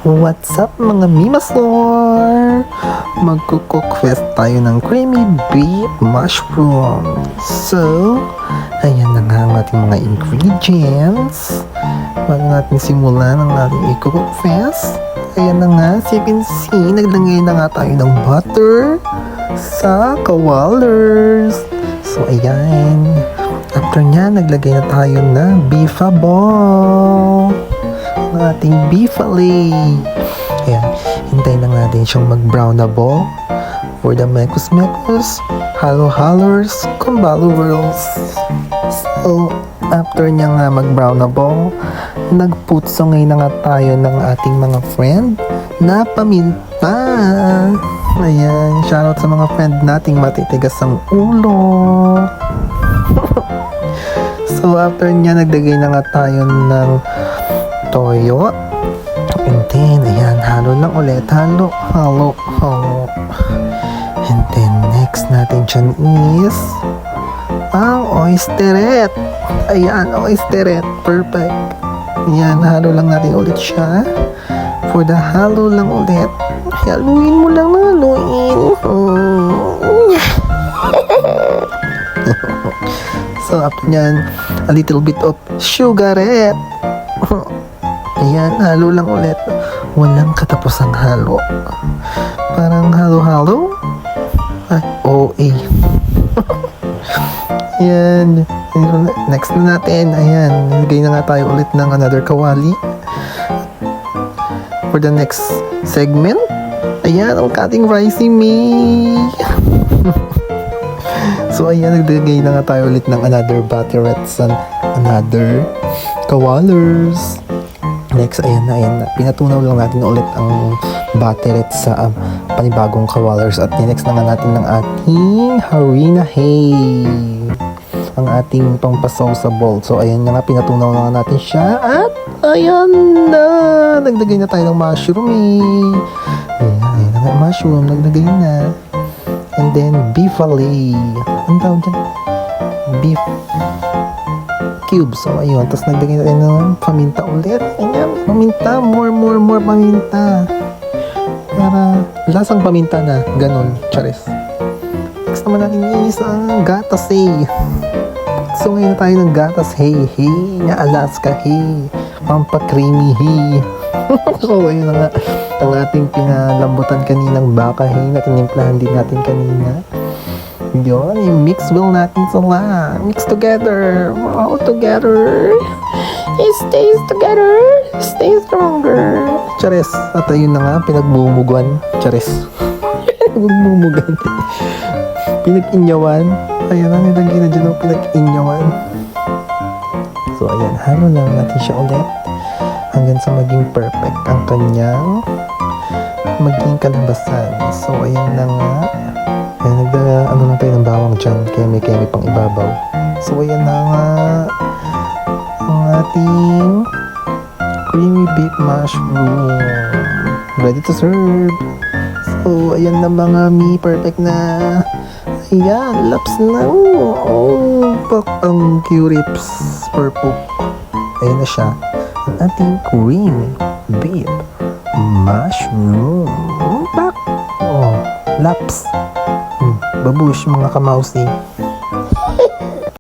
What's up mga Mimasor? Magkukook fest tayo ng creamy beef mushroom. So, ayan na nga ang ating mga ingredients. Bago natin simulan ang ating i-cook fest, ayan na nga, si Pinsi, naglagay na nga tayo ng butter sa kawalers. So, ayan. After nya, naglagay na tayo ng beefable. Ang ating beef fillet. Ayan, hintayin lang natin siyang mag-brownable for the mekos-mekos, halo-halors, kumbalowers. So, after niya nga mag-brownable, nagputsongay na nga tayo ng ating mga friend na paminta. Ayan, shoutout sa mga friend nating matitigas ang ulo. So, after niya, nagdagay na nga tayo ng toyo. And then, ayan, halo lang ulit. Halo. And then, next natin dyan is ang oysteret. Ayan, oysteret. Perfect. Ayan, halo lang natin ulit siya. For the halo lang ulit, haluin mo lang na haluin. So, after nyan, a little bit of sugarette. Ayan, halo lang ulit. Walang katapusang halo. Parang halo-halo. Ay, OA. Ayan. Next na natin. Ayan, nilagay na nga tayo ulit ng another kawali. For the next segment, ayan, ang cutting ricey me. So, ayan, naglagay na nga tayo ulit ng another batterettes and another kawalers. Next, ayan na. Pinatunaw lang natin ulit ang batteret sa panibagong kawalers. At next na nga natin ng ating harina hay. Ang ating pampasaw sa bowl. So, ayan na nga, pinatunaw na nga natin siya. At, ayan na. Nagdagay na tayo ng mushroom Ayan na nga, mushroom. Nagdagay na. And then, beef fillet. Ang tawag dyan? Beef cubes. So, ayun. Tapos nagdagay na tayo ng paminta ulit. Ayan, paminta. More paminta. Para lasang paminta na. Ganon. Charis. Next naman natin is ang gatas hay. So, ngayon na tayo ng gatas hay. Na Alaska hay. Pampa-creamy hay. So, ayun na nga. Ang ating pinalambutan kaninang baka hay na tinimplahan din natin kanina. Yun, i-mix well natin sila. Mix together. All together. It stays together. Stay stronger. Charis. At ayun na nga, pinagbumugan. Charis. Pinagbumugan. Pinag-inyawan. Ayan na, nilagay na dyan ang pinag-inyawan. So, ayan. Halo lang natin siya ulit. Hanggang sa maging perfect ang kanyang maging kalabasan. So, ayan na nga. Ayan, ano lang tayo ng bawang dyan. Kemi pang ibabaw. So, ayan na nga. Ang ating creamy beef mushroom. Ready to serve. So, ayan na mga perfect na. Ayan, laps na. Oh, ang curips for poop. Ayan na siya. Ang ating creamy beef mushroom. Pak! Oh, laps. Babush mga kamausi.